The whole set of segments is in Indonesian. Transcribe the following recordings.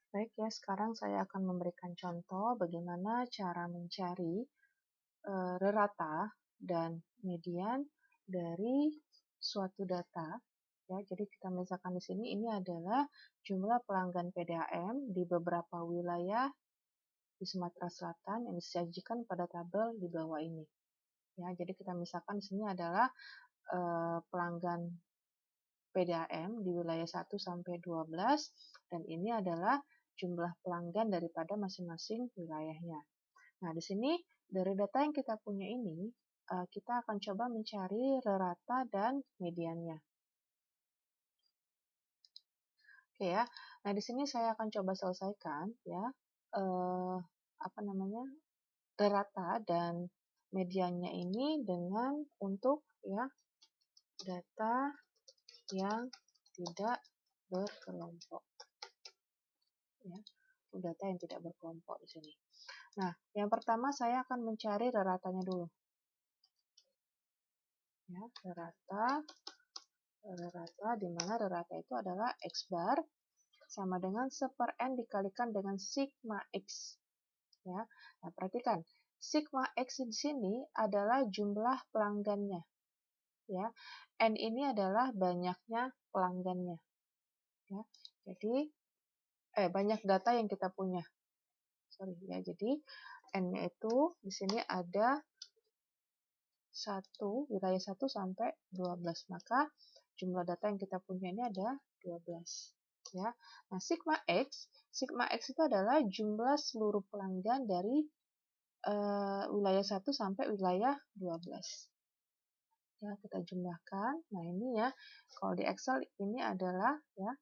Baik ya, sekarang saya akan memberikan contoh bagaimana cara mencari rerata dan median dari suatu data. Ya, jadi kita misalkan di sini ini adalah jumlah pelanggan PDAM di beberapa wilayah di Sumatera Selatan yang disajikan pada tabel di bawah ini. Ya, jadi kita misalkan di sini adalah pelanggan PDAM di wilayah 1 sampai 12 dan ini adalah jumlah pelanggan daripada masing-masing wilayahnya. Nah, di sini dari data yang kita punya ini, kita akan coba mencari rata dan mediannya. Oke ya. Nah, di sini saya akan coba selesaikan ya rata dan mediannya ini dengan untuk ya data yang tidak berkelompok. Ya, data yang tidak berkelompok di sini. Nah, yang pertama saya akan mencari reratanya dulu. Ya, rerata di mana rerata itu adalah X bar sama dengan 1/n dikalikan dengan sigma X. Ya. Nah, perhatikan, sigma X di sini adalah jumlah pelanggannya. Ya. N ini adalah banyaknya pelanggannya. Ya. Jadi banyak data yang kita punya. Sorry ya. Jadi N-nya itu di sini ada wilayah 1 sampai 12. Maka jumlah data yang kita punya ini ada 12. Ya. Nah, sigma X itu adalah jumlah seluruh pelanggan dari wilayah 1 sampai wilayah 12. Ya, kita jumlahkan. Nah, ini ya, kalau di Excel ini adalah ya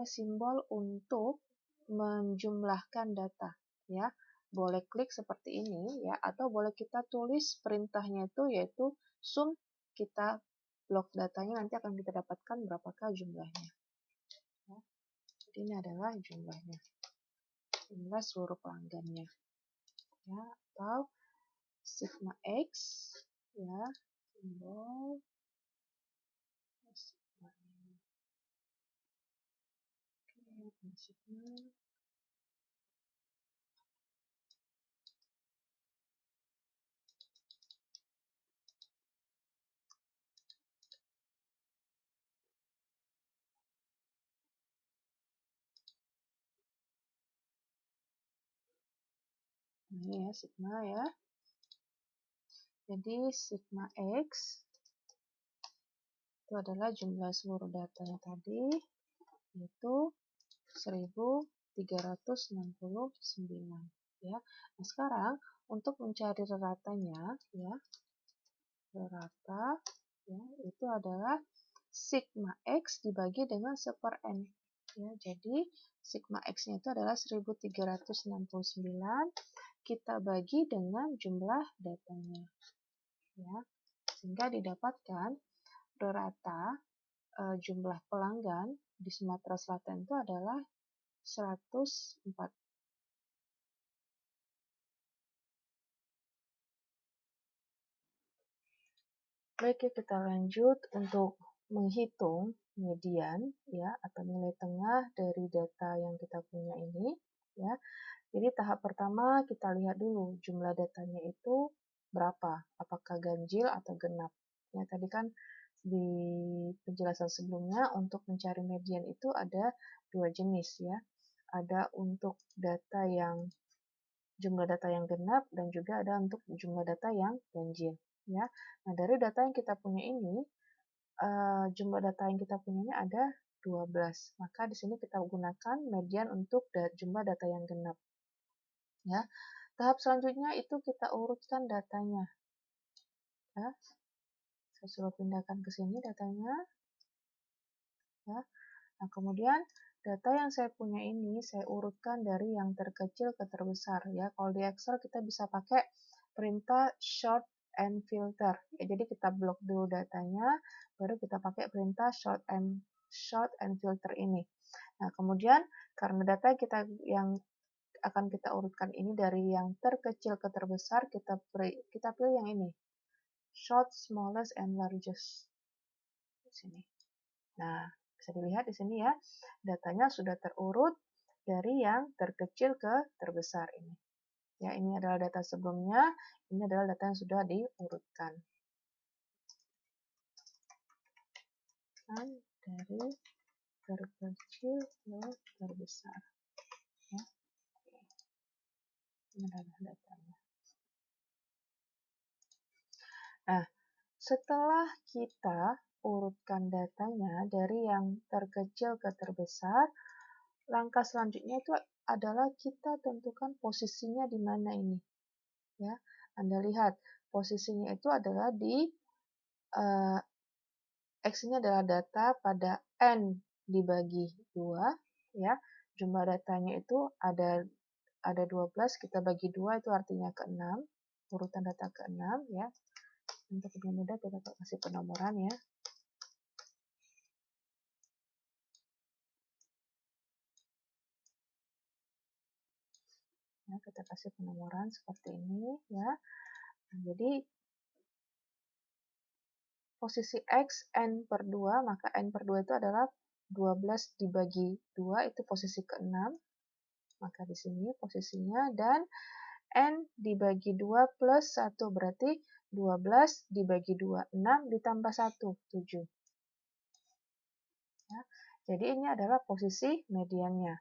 simbol untuk menjumlahkan data ya. Boleh klik seperti ini ya, atau boleh kita tulis perintahnya itu yaitu sum, kita blok datanya, nanti akan kita dapatkan berapakah jumlahnya. Ya. Jadi ini adalah jumlahnya, jumlah seluruh pelanggannya. Ya, atau sigma X ya, simbol sigma. Oke, sigma. Ini ya sigma ya. Jadi sigma X itu adalah jumlah seluruh datanya tadi, yaitu 1369 ya. Nah, sekarang untuk mencari reratanya ya, rata ya, itu adalah sigma X dibagi dengan 1/n ya. Jadi sigma X-nya itu adalah 1369 kita bagi dengan jumlah datanya ya, sehingga didapatkan rata jumlah pelanggan di Sumatera Selatan itu adalah 104. Baik ya, kita lanjut untuk menghitung median ya, atau nilai tengah dari data yang kita punya ini ya. Jadi tahap pertama kita lihat dulu jumlah datanya itu berapa, apakah ganjil atau genap. Ya, tadi kan di penjelasan sebelumnya untuk mencari median itu ada dua jenis ya. Ada untuk data yang jumlah data yang genap dan juga ada untuk jumlah data yang ganjil ya. Nah, dari data yang kita punya ini jumlah data yang kita punya ini ada 12. Maka di sini kita gunakan median untuk jumlah data yang genap. Ya. Tahap selanjutnya itu kita urutkan datanya. Ya. Saya suruh pindahkan ke sini datanya. Ya. Nah, kemudian data yang saya punya ini saya urutkan dari yang terkecil ke terbesar ya. Kalau di Excel kita bisa pakai perintah sort and filter. Ya, jadi kita blok dulu datanya, baru kita pakai perintah sort and filter ini. Nah, kemudian karena data kita yang akan kita urutkan ini dari yang terkecil ke terbesar, kita pilih yang ini. Short, smallest, and largest. Di sini. Nah, Bisa dilihat di sini ya, datanya sudah terurut dari yang terkecil ke terbesar ini. Ya, ini adalah data sebelumnya, ini adalah data yang sudah diurutkan. Dari terkecil ke terbesar. Ya. Ini adalah datanya. Nah, setelah kita urutkan datanya dari yang terkecil ke terbesar, langkah selanjutnya itu adalah kita tentukan posisinya di mana ini. Ya, Anda lihat posisinya itu adalah di X ini adalah data pada N dibagi 2, ya. Jumlah datanya itu ada 12, kita bagi 2 itu artinya ke-6, urutan data ke-6 ya. Untuk lebih mudah kita kasih penomoran ya. Ya, kita kasih penomoran seperti ini ya. Nah, jadi posisi X N per 2, maka N per 2 itu adalah 12 dibagi 2, itu posisi ke-6. Maka di sini posisinya, dan N dibagi 2 plus 1, berarti 12 dibagi 2, 6 ditambah 1, 7. Ya. Jadi ini adalah posisi mediannya.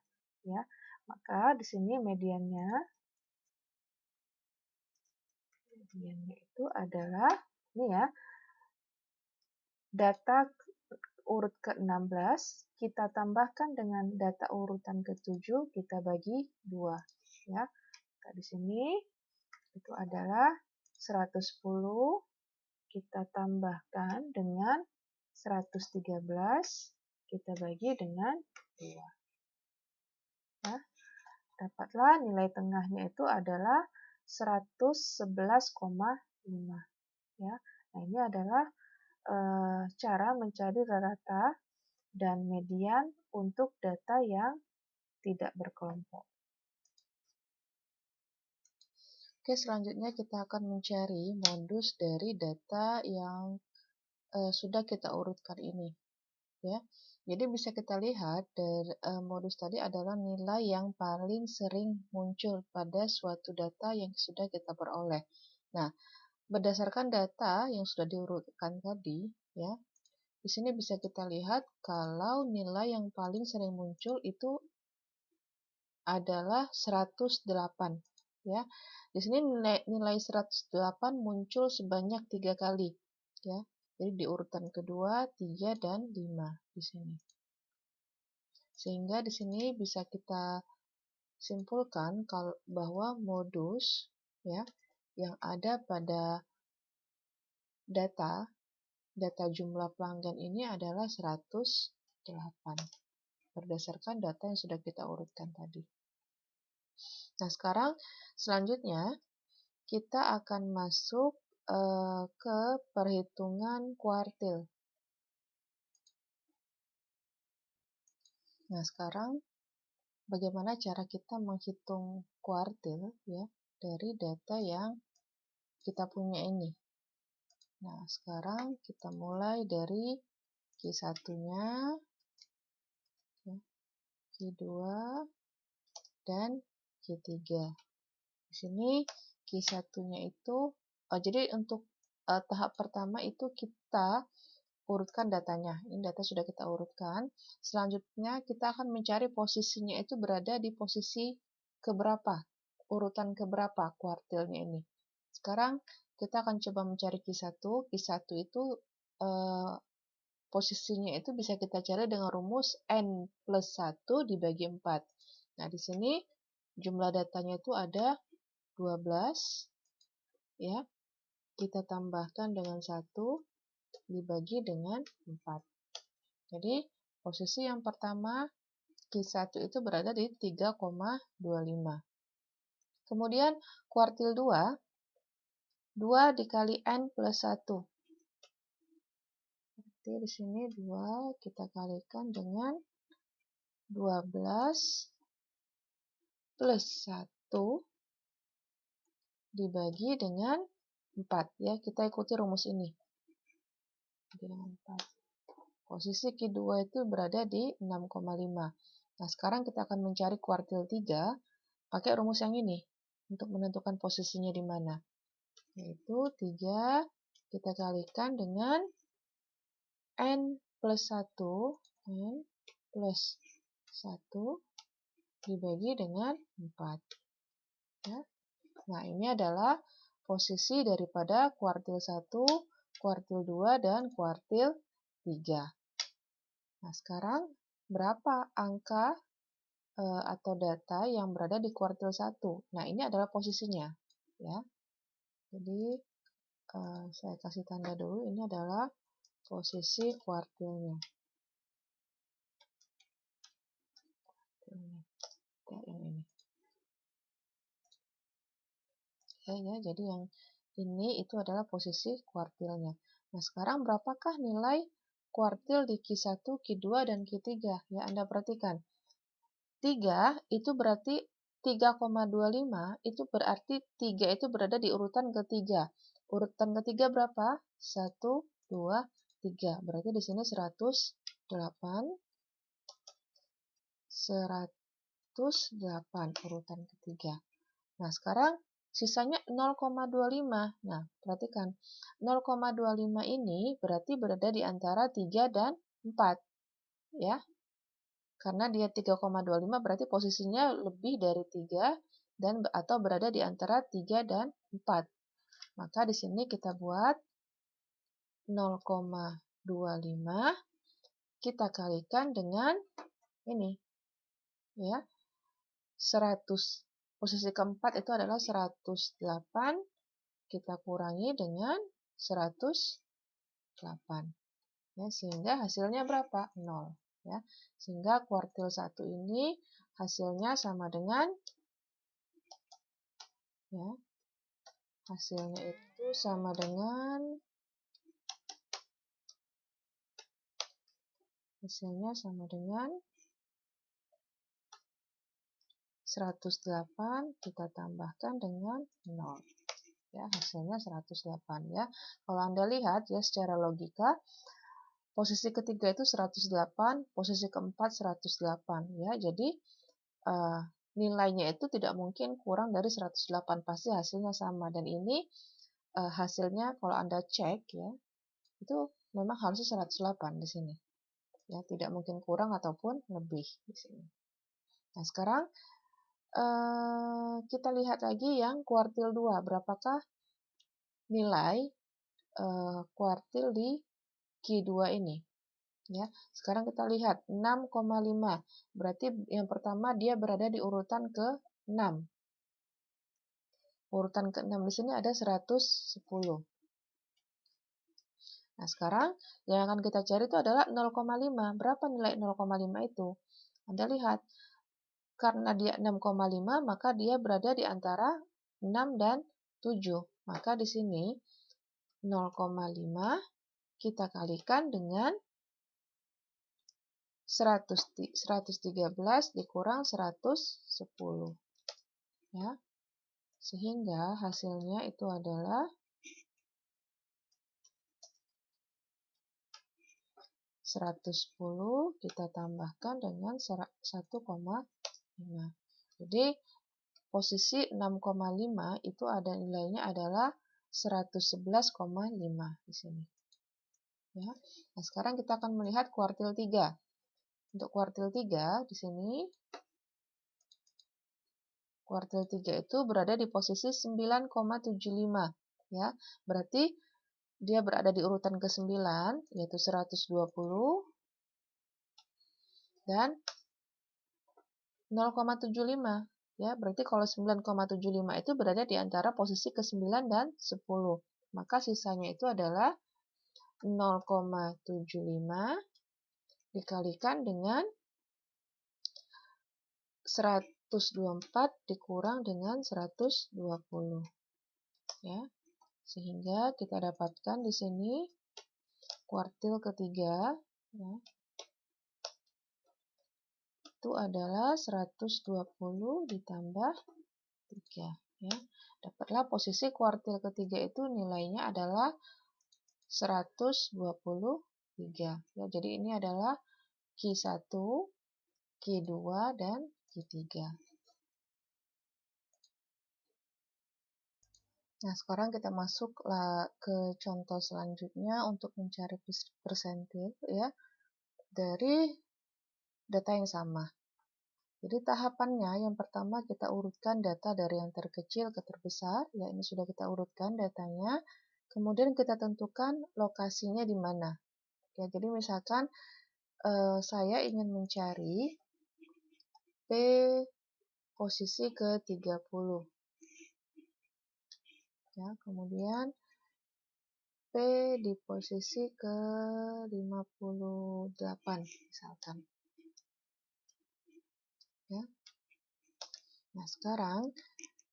Ya. Maka di sini mediannya itu adalah ini ya, data urut ke-16 kita tambahkan dengan data urutan ke-7 kita bagi 2 ya. Nah, di sini itu adalah 110 kita tambahkan dengan 113 kita bagi dengan 2. Ya. Dapatlah nilai tengahnya itu adalah 111,5 ya. Nah, ini adalah cara mencari rata dan median untuk data yang tidak berkelompok. Oke, selanjutnya kita akan mencari modus dari data yang sudah kita urutkan ini. Ya, jadi bisa kita lihat dari modus tadi adalah nilai yang paling sering muncul pada suatu data yang sudah kita peroleh. Nah, berdasarkan data yang sudah diurutkan tadi, ya, di sini bisa kita lihat kalau nilai yang paling sering muncul itu adalah 108. Ya, di sini nilai 108 muncul sebanyak 3 kali. Ya, jadi di urutan kedua, 3, dan 5 di sini. Sehingga di sini bisa kita simpulkan bahwa modus ya yang ada pada data jumlah pelanggan ini adalah 108 berdasarkan data yang sudah kita urutkan tadi. Nah, sekarang selanjutnya kita akan masuk ke perhitungan kuartil. Nah, sekarang bagaimana cara kita menghitung kuartil ya dari data yang kita punya ini. Nah, sekarang kita mulai dari Q1-nya, Q2, dan Q3. Di sini Q1-nya itu, jadi untuk tahap pertama itu kita urutkan datanya. Ini data sudah kita urutkan. Selanjutnya kita akan mencari posisinya itu berada di posisi keberapa, urutan keberapa kuartilnya ini. Sekarang kita akan coba mencari Q1. Q1 itu posisinya itu bisa kita cari dengan rumus N plus 1 dibagi 4. Nah, di sini jumlah datanya itu ada 12. Ya, kita tambahkan dengan 1 dibagi dengan 4. Jadi, posisi yang pertama, Q1 itu berada di 3,25. Kemudian, kuartil 2, 2 dikali N plus 1. Berarti di sini 2 kita kalikan dengan 12 plus 1 dibagi dengan 4. Ya, kita ikuti rumus ini. Dengan 4. Posisi Q2 itu berada di 6,5. Nah, sekarang kita akan mencari kuartil 3 pakai rumus yang ini untuk menentukan posisinya di mana. Yaitu 3 kita kalikan dengan N plus 1, N plus 1 dibagi dengan 4. Ya. Nah, ini adalah posisi daripada kuartil 1, kuartil 2, dan kuartil 3. Nah, sekarang berapa angka atau data yang berada di kuartil 1? Nah, ini adalah posisinya. Ya. Jadi, saya kasih tanda dulu, ini adalah posisi kuartilnya. Yang ini. Ya, jadi yang ini itu adalah posisi kuartilnya. Nah, sekarang berapakah nilai kuartil di Q1, Q2, dan Q3? Ya, Anda perhatikan. 3 itu berarti 3,25 itu berarti 3 itu berada di urutan ketiga. Urutan ketiga berapa? 1, 2, 3. Berarti di sini 108 urutan ketiga. Nah, sekarang sisanya 0,25. Nah, perhatikan. 0,25 ini berarti berada di antara 3 dan 4. Ya. Karena dia 3,25 berarti posisinya lebih dari 3 dan atau berada di antara 3 dan 4. Maka di sini kita buat 0,25 kita kalikan dengan ini. Ya. 100. Posisi keempat itu adalah 108 kita kurangi dengan 108. Ya, sehingga hasilnya berapa? 0. Ya. Sehingga kuartil 1 ini hasilnya sama dengan ya, hasilnya itu sama dengan 108 kita tambahkan dengan 0. Ya, hasilnya 108 ya. Kalau Anda lihat ya secara logika posisi ketiga itu 108, posisi keempat 108 ya. Jadi nilainya itu tidak mungkin kurang dari 108, pasti hasilnya sama. Dan ini hasilnya kalau Anda cek ya, itu memang harusnya 108 di sini. Ya, tidak mungkin kurang ataupun lebih di sini. Nah, sekarang kita lihat lagi yang kuartil 2. Berapakah nilai kuartil di Q2 ini? Ya, sekarang kita lihat 6,5. Berarti yang pertama dia berada di urutan ke-6. Urutan ke-6 di sini ada 110. Nah, sekarang yang akan kita cari itu adalah 0,5. Berapa nilai 0,5 itu? Anda lihat, karena dia 6,5, maka dia berada di antara 6 dan 7. Maka di sini 0,5 kita kalikan dengan 113 dikurang 110. Ya. Sehingga hasilnya itu adalah 110 kita tambahkan dengan 1,5. Jadi posisi 6,5 itu ada nilainya adalah 111,5 di sini. Ya. Nah, sekarang kita akan melihat kuartil 3. Untuk kuartil 3 di sini kuartil 3 itu berada di posisi 9,75 ya. Berarti dia berada di urutan ke-9 yaitu 120 dan 0,75 ya. Berarti kalau 9,75 itu berada di antara posisi ke-9 dan 10. Maka sisanya itu adalah 0,75 dikalikan dengan 124 dikurang dengan 120. Ya. Sehingga kita dapatkan di sini kuartil ketiga ya, itu adalah 120 ditambah 3 ya. Dapatlah posisi kuartil ketiga itu nilainya adalah 120 3. Ya, jadi ini adalah Q1, Q2, dan Q3. Nah, sekarang kita masuk ke contoh selanjutnya untuk mencari persentil ya dari data yang sama. Jadi tahapannya yang pertama kita urutkan data dari yang terkecil ke terbesar, ya ini sudah kita urutkan datanya. Kemudian kita tentukan lokasinya di mana. Ya, jadi misalkan saya ingin mencari P posisi ke 30. Ya, kemudian P di posisi ke 58 misalkan. Ya. Nah, sekarang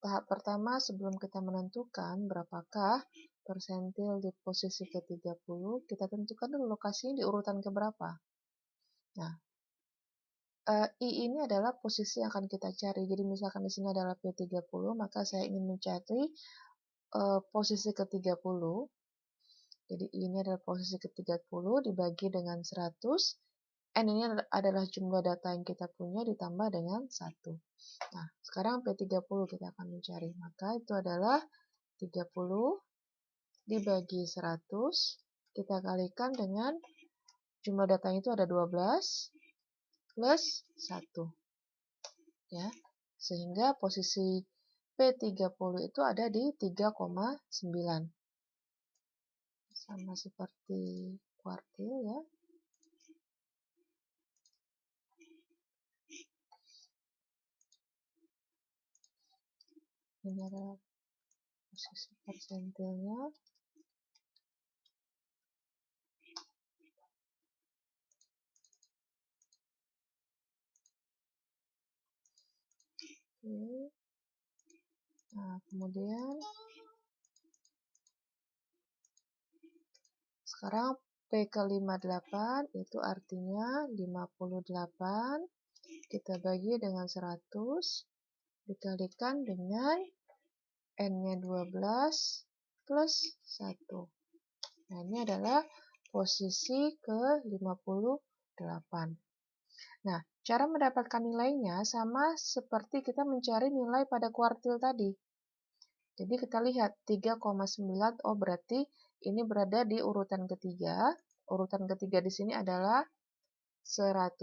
tahap pertama sebelum kita menentukan berapakah persentil di posisi ke-30, kita tentukan dulu lokasinya di urutan keberapa. Nah, I ini adalah posisi yang akan kita cari. Jadi misalkan di sini adalah P30, maka saya ingin mencari posisi ke-30. Jadi I ini adalah posisi ke-30 dibagi dengan 100. N ini adalah jumlah data yang kita punya ditambah dengan 1. Nah, sekarang P30 kita akan mencari. Maka itu adalah 30 dibagi 100. Kita kalikan dengan jumlah datanya itu ada 12 plus 1. Ya, sehingga posisi P30 itu ada di 3,9. Sama seperti kuartil ya. Ini adalah posisi persentilnya. Oke. Nah, kemudian sekarang P ke 58 itu artinya 58 kita bagi dengan 100 dikalikan dengan N-nya 12 plus 1. Nah, ini adalah posisi ke-58. Nah, cara mendapatkan nilainya sama seperti kita mencari nilai pada kuartil tadi. Jadi kita lihat 3,9, oh berarti ini berada di urutan ketiga. Urutan ketiga di sini adalah 108.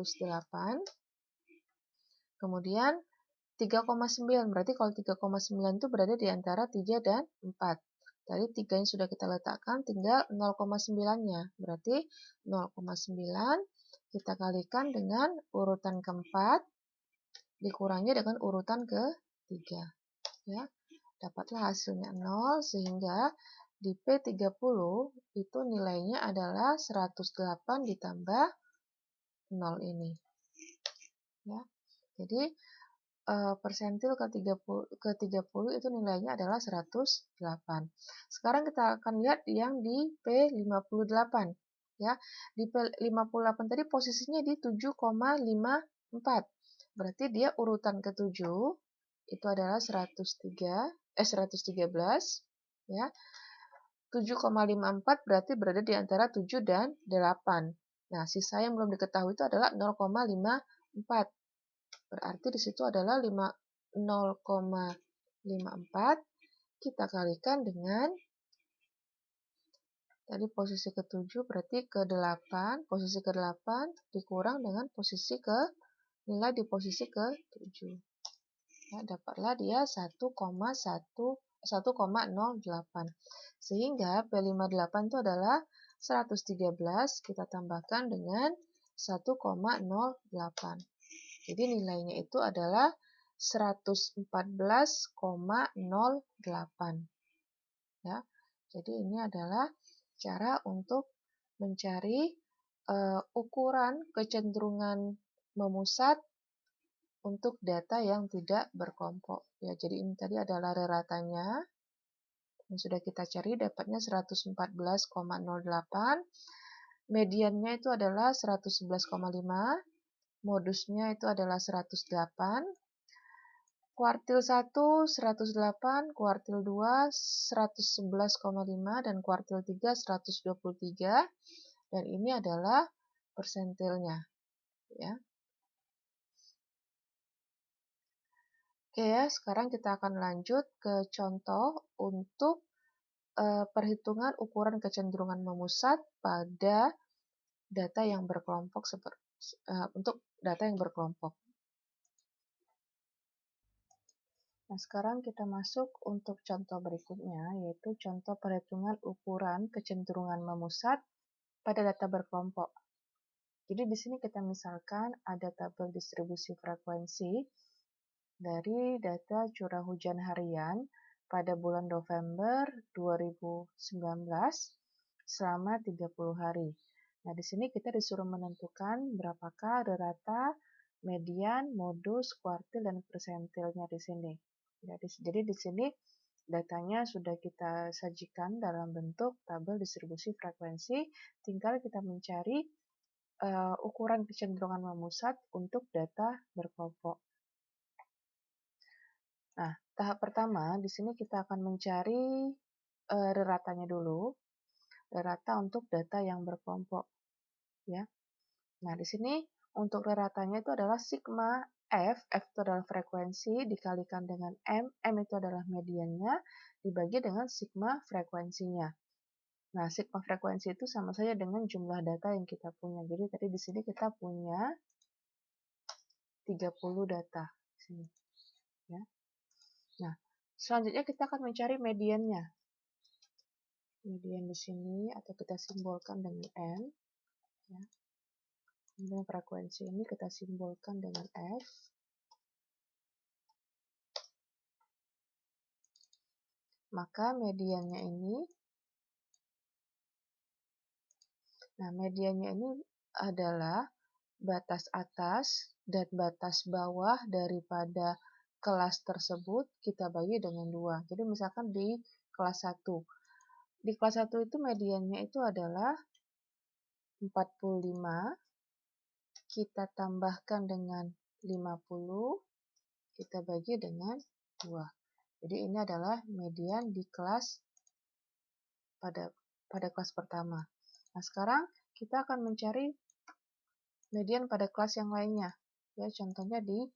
Kemudian 3,9, berarti kalau 3,9 itu berada di antara 3 dan 4. Tadi 3 yang sudah kita letakkan, tinggal 0,9-nya. Berarti 0,9 kita kalikan dengan urutan keempat, dikurangi dengan urutan ketiga. Ya, dapatlah hasilnya 0, sehingga di P30 itu nilainya adalah 108 ditambah 0 ini. Ya, jadi persentil ke-30 itu nilainya adalah 108. Sekarang kita akan lihat yang di P58. Ya, di P58 tadi posisinya di 7,54. Berarti dia urutan ke-7 itu adalah 113 ya. 7,54 berarti berada di antara 7 dan 8. Nah, sisa yang belum diketahui itu adalah 0,54. Berarti di situ adalah 0,54 kita kalikan dengan tadi posisi ke-7 berarti ke-8, posisi ke-8 dikurang dengan posisi nilai di posisi ke-7. Ya, dapatlah dia 1,08. Sehingga P58 itu adalah 113 kita tambahkan dengan 1,08. Jadi nilainya itu adalah 114,08. Ya. Jadi ini adalah cara untuk mencari ukuran kecenderungan memusat untuk data yang tidak berkelompok. Ya, jadi ini tadi adalah reratanya yang sudah kita cari, dapatnya 114,08. Mediannya itu adalah 111,5. Modusnya itu adalah 108. Kuartil 1, 108. Kuartil 2, 111,5. Dan kuartil 3, 123. Dan ini adalah persentilnya, ya. Oke ya, sekarang kita akan lanjut ke contoh untuk perhitungan ukuran kecenderungan memusat pada data yang berkelompok untuk data yang berkelompok. Nah, sekarang kita masuk untuk contoh berikutnya, yaitu contoh perhitungan ukuran kecenderungan memusat pada data berkelompok. Jadi di sini kita misalkan ada tabel distribusi frekuensi dari data curah hujan harian pada bulan November 2019 selama 30 hari. Nah, di sini kita disuruh menentukan berapakah rata, median, modus, kuartil, dan persentilnya di sini. Jadi di sini datanya sudah kita sajikan dalam bentuk tabel distribusi frekuensi, tinggal kita mencari ukuran kecenderungan memusat untuk data berkelompok. Nah, tahap pertama di sini kita akan mencari reratanya dulu, rerata untuk data yang berkelompok, ya. Nah, di sini untuk reratanya itu adalah sigma F itu adalah frekuensi dikalikan dengan M itu adalah mediannya, dibagi dengan sigma frekuensinya. Nah, sigma frekuensi itu sama saja dengan jumlah data yang kita punya. Jadi tadi di sini kita punya 30 data di sini, ya. Nah, selanjutnya kita akan mencari mediannya. Median di sini atau kita simbolkan dengan M, ya. Kemudian frekuensi ini kita simbolkan dengan F. Maka mediannya ini, adalah batas atas dan batas bawah daripada kelas tersebut kita bagi dengan 2. Jadi misalkan di kelas 1. Di kelas 1 itu mediannya itu adalah 45, kita tambahkan dengan 50, kita bagi dengan 2. Jadi ini adalah median di kelas pada kelas pertama. Nah, sekarang kita akan mencari median pada kelas yang lainnya. Ya, contohnya di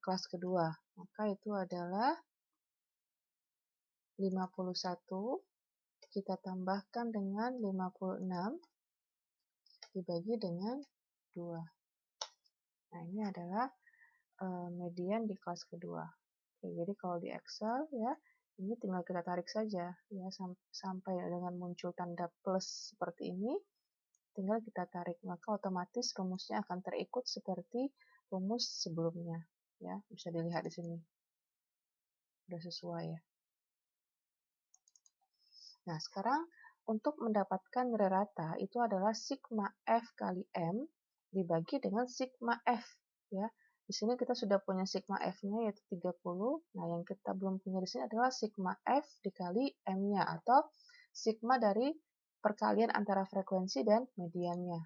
kelas kedua. Maka itu adalah 51, kita tambahkan dengan 56, dibagi dengan 2. Nah, ini adalah median di kelas kedua. Oke, jadi kalau di Excel, ya, ini tinggal kita tarik saja, ya, sampai dengan muncul tanda plus seperti ini, tinggal kita tarik, maka otomatis rumusnya akan terikut seperti rumus sebelumnya, ya, bisa dilihat di sini, sudah sesuai, ya. Nah, sekarang untuk mendapatkan rata itu adalah sigma F kali M dibagi dengan sigma F, ya. Di sini kita sudah punya sigma F-nya yaitu 30. Nah, yang kita belum punya di sini adalah sigma F dikali M-nya atau sigma dari perkalian antara frekuensi dan mediannya.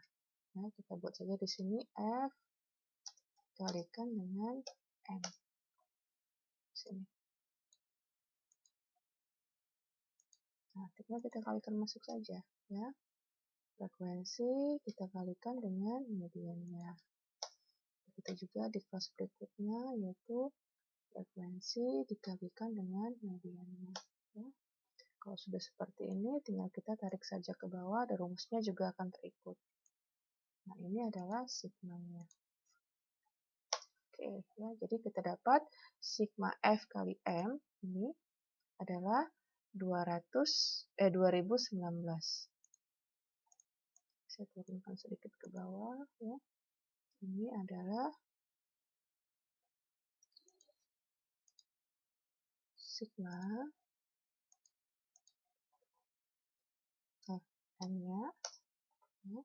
Nah, kita buat saja di sini F dikalikan dengan M. Sini. Nah, tinggal kita kalikan masuk saja, ya. Frekuensi kita kalikan dengan mediannya. Begitu juga di kelas berikutnya, yaitu frekuensi dikalikan dengan mediannya. Ya. Kalau sudah seperti ini, tinggal kita tarik saja ke bawah, dan rumusnya juga akan terikut. Nah, ini adalah sigmanya. Oke, ya, jadi kita dapat sigma F kali M ini adalah 2019. Saya turunkan sedikit ke bawah, ya. Ini adalah sigma Fm-nya, ya.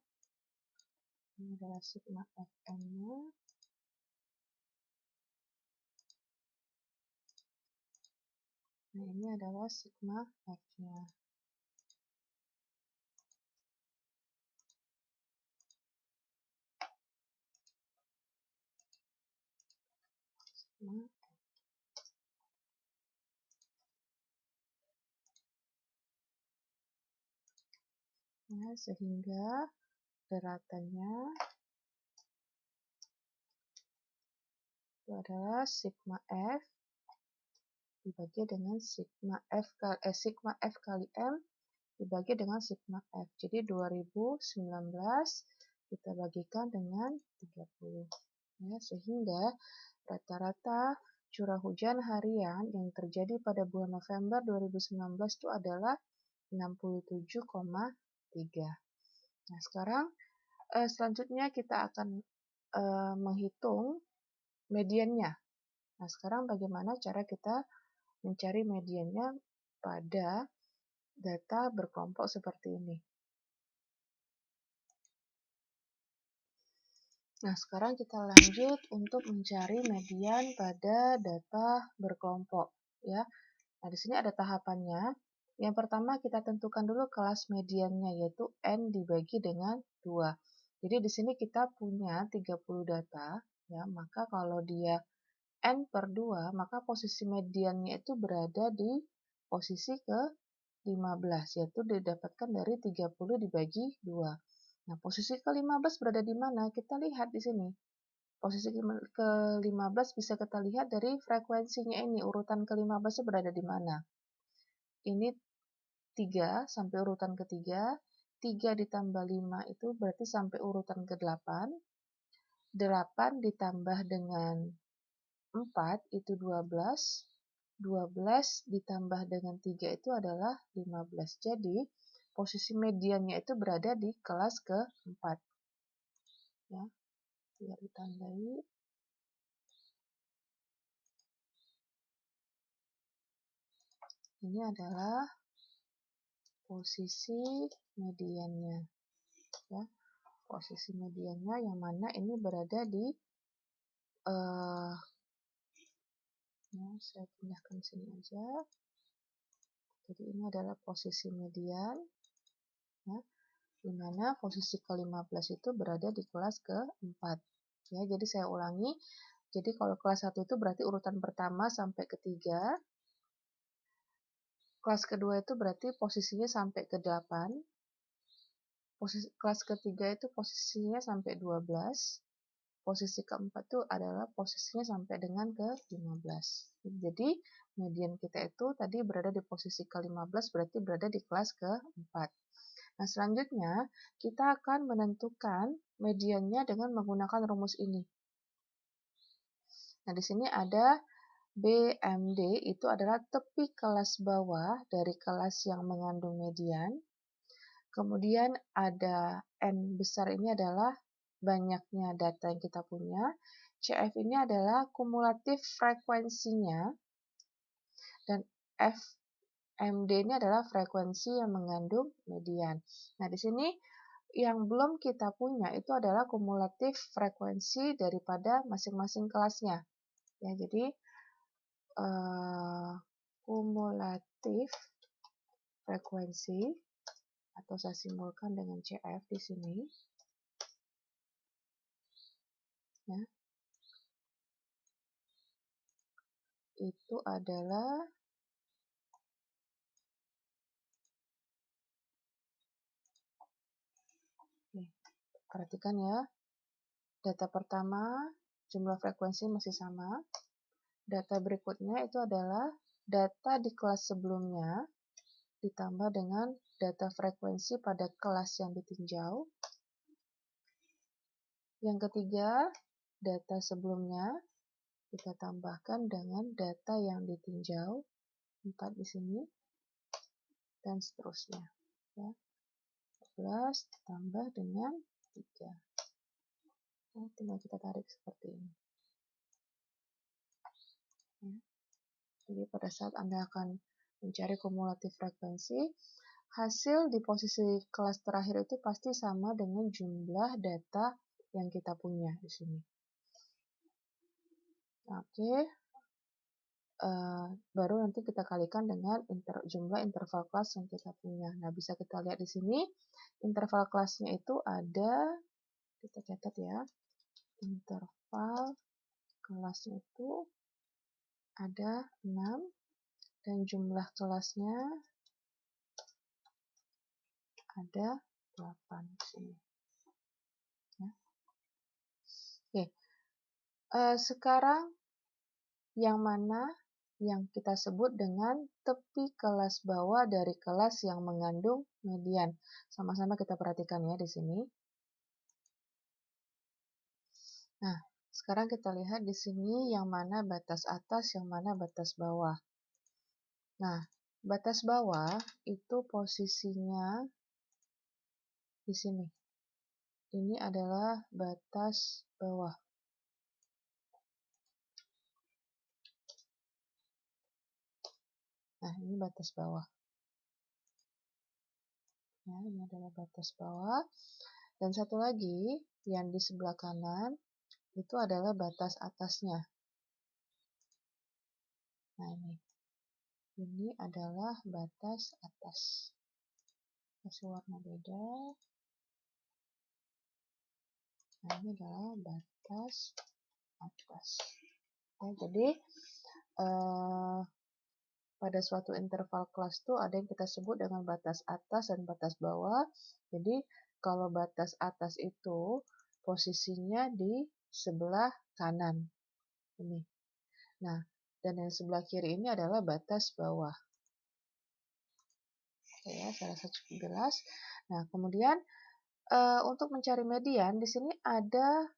Ini adalah sigma Fm-nya. Nah, ini adalah sigma F-nya. Sigma. Ya, sehingga deratannya itu adalah sigma F dibagi dengan sigma F kali M dibagi dengan sigma F. Jadi 2019 kita bagikan dengan 30. Ya, sehingga rata-rata curah hujan harian yang terjadi pada bulan November 2019 itu adalah 67,3. Nah, sekarang selanjutnya kita akan menghitung mediannya. Nah, sekarang bagaimana cara kita mencari mediannya pada data berkelompok seperti ini. Nah, sekarang kita lanjut untuk mencari median pada data berkelompok, ya. Nah, di sini ada tahapannya. Yang pertama kita tentukan dulu kelas mediannya, yaitu N dibagi dengan 2. Jadi di sini kita punya 30 data, ya. Maka kalau dia N per 2, maka posisi mediannya itu berada di posisi ke-15, yaitu didapatkan dari 30 dibagi 2. Nah, posisi ke-15 berada di mana? Kita lihat di sini. Posisi ke-15 bisa kita lihat dari frekuensinya ini, urutan ke-15 berada di mana. Ini 3 sampai urutan ketiga, 3 ditambah 5 itu berarti sampai urutan ke-8, 8 ditambah dengan 4 itu 12, 12 ditambah dengan 3 itu adalah 15. Jadi, posisi mediannya itu berada di kelas ke-4. Ya, biar ditandai. Ini adalah posisi mediannya. Ya, posisi mediannya yang mana ini berada di ya, saya pindahkan sini aja. Jadi ini adalah posisi median. Ya, di mana posisi ke-15 itu berada di kelas ke-4. Ya, jadi saya ulangi. Jadi kalau kelas 1 itu berarti urutan pertama sampai ketiga. Kelas kedua itu berarti posisinya sampai ke 8. Kelas ketiga itu posisinya sampai 12. Posisi keempat itu adalah posisinya sampai dengan ke-15. Jadi median kita itu tadi berada di posisi ke-15 berarti berada di kelas ke-4. Nah, selanjutnya kita akan menentukan mediannya dengan menggunakan rumus ini. Nah, di sini ada BMD itu adalah tepi kelas bawah dari kelas yang mengandung median. Kemudian ada N besar ini adalah banyaknya data yang kita punya. CF ini adalah kumulatif frekuensinya. Dan FMD ini adalah frekuensi yang mengandung median. Nah, di sini yang belum kita punya itu adalah kumulatif frekuensi daripada masing-masing kelasnya. Ya, jadi kumulatif frekuensi atau saya simbolkan dengan CF di sini. Ya. Itu adalah perhatikan ya. Data pertama jumlah frekuensi masih sama. Data berikutnya itu adalah data di kelas sebelumnya ditambah dengan data frekuensi pada kelas yang ditinjau. Yang ketiga, data sebelumnya kita tambahkan dengan data yang ditinjau, 4 di sini, dan seterusnya. Ya. 14 ditambah dengan 3. Nah, tinggal kita tarik seperti ini. Ya. Jadi pada saat Anda akan mencari kumulatif frekuensi, hasil di posisi kelas terakhir itu pasti sama dengan jumlah data yang kita punya di sini. Oke, baru nanti kita kalikan dengan jumlah interval kelas yang kita punya. Nah, bisa kita lihat di sini, interval kelasnya itu ada, kita catat ya, interval kelasnya itu ada 6, dan jumlah kelasnya ada 8 di sini. Ya. Oke, sekarang yang mana yang kita sebut dengan tepi kelas bawah dari kelas yang mengandung median. Sama-sama kita perhatikan ya di sini. Nah, sekarang kita lihat di sini yang mana batas atas, yang mana batas bawah. Nah, batas bawah itu posisinya di sini. Ini adalah batas bawah. Nah, ini batas bawah. Ya, ini adalah batas bawah. Dan satu lagi, yang di sebelah kanan, itu adalah batas atasnya. Nah, ini adalah batas atas. Kasih warna beda. Nah, ini adalah batas atas. Nah, jadi, pada suatu interval kelas itu ada yang kita sebut dengan batas atas dan batas bawah. Jadi kalau batas atas itu posisinya di sebelah kanan. Ini. Nah, dan yang sebelah kiri ini adalah batas bawah. Oke ya, saya rasa cukup jelas. Nah, kemudian untuk mencari median, di sini ada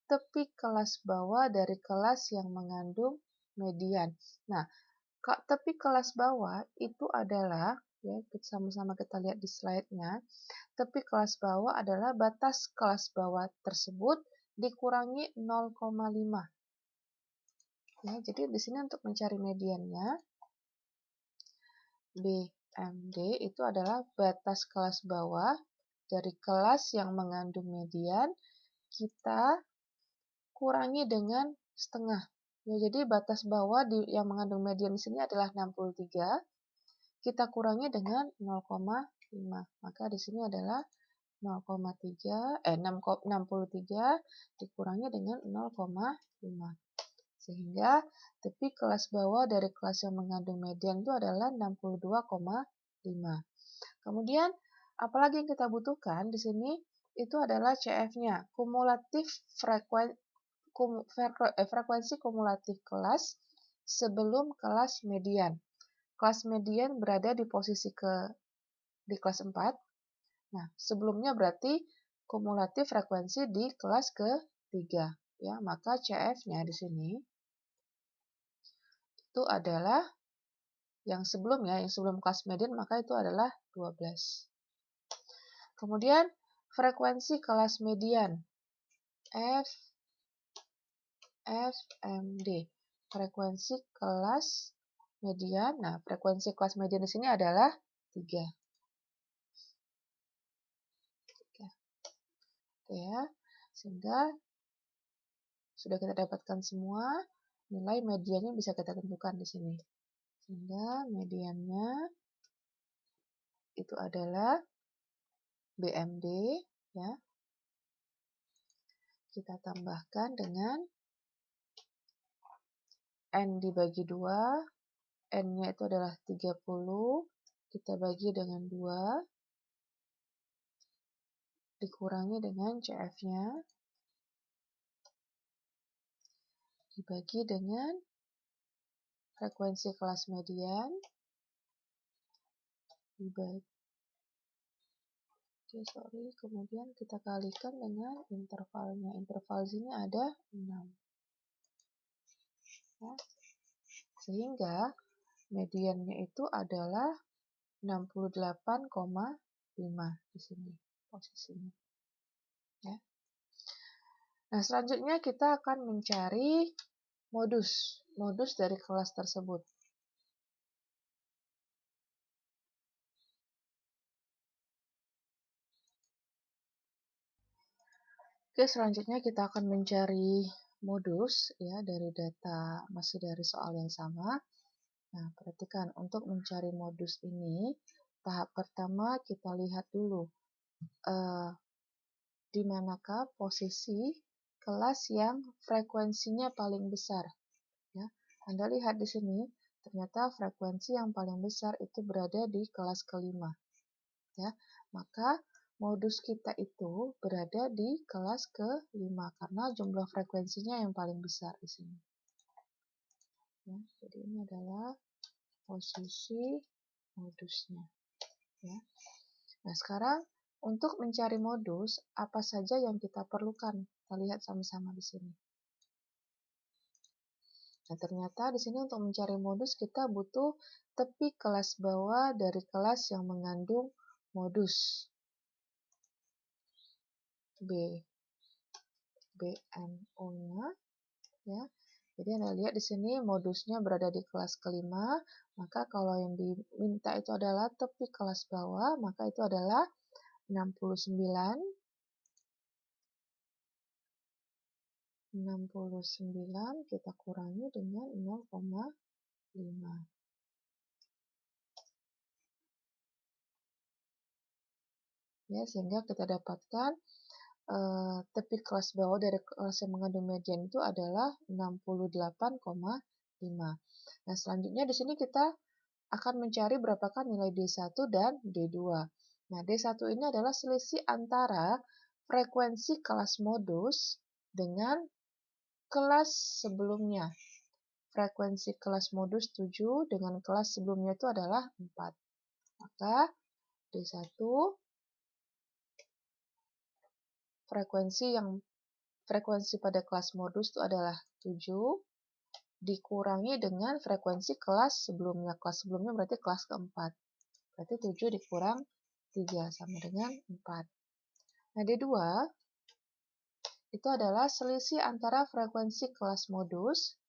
tepi kelas bawah dari kelas yang mengandung median. Nah, tepi kelas bawah itu adalah, ya, sama-sama kita lihat di slide-nya, tepi kelas bawah adalah batas kelas bawah tersebut dikurangi 0,5. Ya, jadi di sini untuk mencari mediannya, BMD itu adalah batas kelas bawah dari kelas yang mengandung median, kita kurangi dengan setengah. Ya, jadi batas bawah yang mengandung median di sini adalah 63. Kita kurangi dengan 0,5. Maka di sini adalah 63 dikurangi dengan 0,5. Sehingga tepi kelas bawah dari kelas yang mengandung median itu adalah 62,5. Kemudian apalagi yang kita butuhkan di sini itu adalah CF-nya, frekuensi kumulatif kelas sebelum kelas median. Kelas median berada di posisi di kelas 4. Nah, sebelumnya berarti kumulatif frekuensi di kelas ke-3. Ya, maka CF-nya di sini itu adalah yang sebelum kelas median, maka itu adalah 12. Kemudian frekuensi kelas median FMD. Frekuensi kelas median. Nah, frekuensi kelas median di sini adalah 3. Ya, sehingga sudah kita dapatkan semua, nilai mediannya bisa kita tentukan di sini. Sehingga mediannya itu adalah BMD, ya. Kita tambahkan dengan N dibagi 2, N-nya itu adalah 30, kita bagi dengan 2, dikurangi dengan CF-nya, dibagi dengan frekuensi kelas median, kemudian kita kalikan dengan intervalnya. Interval sini ada 6. Ya. Sehingga mediannya itu adalah 68,5 di sini posisinya. Ya. Nah, selanjutnya kita akan mencari modus dari kelas tersebut. Oke, selanjutnya kita akan mencari modus ya dari data masih dari soal yang sama. Nah, perhatikan untuk mencari modus ini, tahap pertama kita lihat dulu di manakah posisi kelas yang frekuensinya paling besar. Ya, Anda lihat di sini, ternyata frekuensi yang paling besar itu berada di kelas kelima. Ya, maka modus kita itu berada di kelas ke-5 karena jumlah frekuensinya yang paling besar di sini. Ya, jadi ini adalah posisi modusnya. Ya. Nah, sekarang untuk mencari modus, apa saja yang kita perlukan? Kita lihat sama-sama di sini. Nah, ternyata di sini untuk mencari modus kita butuh tepi kelas bawah dari kelas yang mengandung modus BNO-nya, ya. Jadi Anda lihat di sini modusnya berada di kelas ke-5, maka kalau yang diminta itu adalah tepi kelas bawah, maka itu adalah 69 kita kurangi dengan 0,5. Ya, sehingga kita dapatkan tepi kelas bawah dari kelas yang mengandung median itu adalah 68,5. Nah, selanjutnya di sini kita akan mencari berapakah nilai D1 dan D2. Nah, D1 ini adalah selisih antara frekuensi kelas modus dengan kelas sebelumnya. Frekuensi kelas modus 7 dengan kelas sebelumnya itu adalah 4. Maka D1 frekuensi pada kelas modus itu adalah 7 dikurangi dengan frekuensi kelas sebelumnya. Kelas sebelumnya berarti kelas keempat. Berarti 7 dikurang 3 sama dengan 4. Nah, D2 itu adalah selisih antara frekuensi kelas modus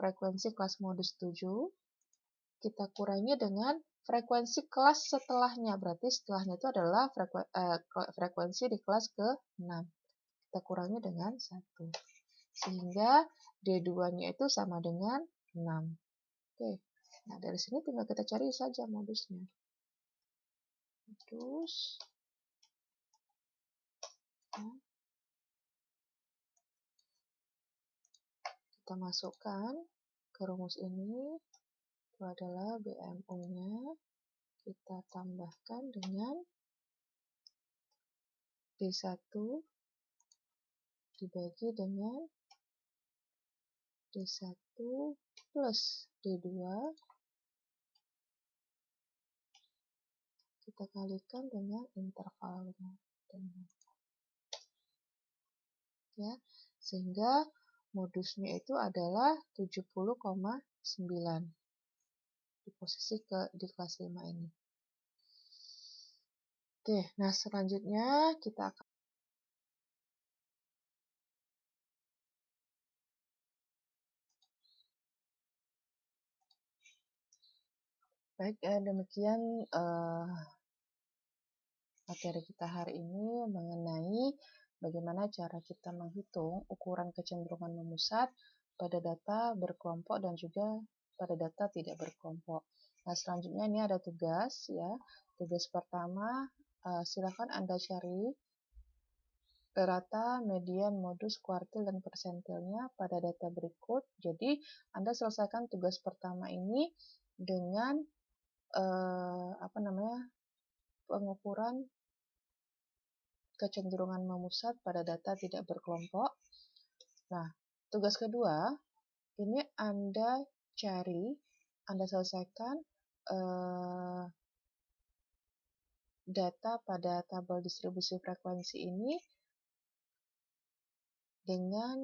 7 kita kurangi dengan frekuensi kelas setelahnya. Berarti setelahnya itu adalah frekuensi di kelas ke-6. Kita kurangi dengan 1. Sehingga D2-nya itu sama dengan 6. Oke. Nah, dari sini tinggal kita cari saja modusnya. Modus. Nah, kita masukkan ke rumus ini. Itu adalah BMO-nya. Kita tambahkan dengan D1 dibagi dengan D1 plus D2 kita kalikan dengan intervalnya. Ya, sehingga modusnya itu adalah 70,9 di posisi di kelas 5 ini. Oke, nah selanjutnya kita akan baik, demikian materi kita hari ini mengenai bagaimana cara kita menghitung ukuran kecenderungan memusat pada data berkelompok dan juga pada data tidak berkelompok. Nah, selanjutnya ini ada tugas ya. Tugas pertama, silakan Anda cari rata, median, modus, kuartil, dan persentilnya pada data berikut. Jadi, Anda selesaikan tugas pertama ini dengan pengukuran kecenderungan memusat pada data tidak berkelompok. Nah, tugas kedua, ini Anda selesaikan data pada tabel distribusi frekuensi ini dengan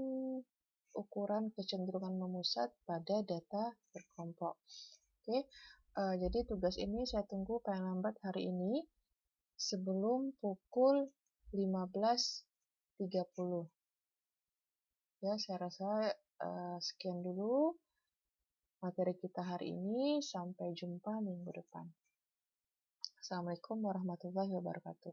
ukuran kecenderungan memusat pada data berkelompok. Oke, jadi tugas ini saya tunggu paling lambat hari ini sebelum pukul 15.30. Ya, saya rasa sekian dulu materi kita hari ini. Sampai jumpa minggu depan. Assalamualaikum warahmatullahi wabarakatuh.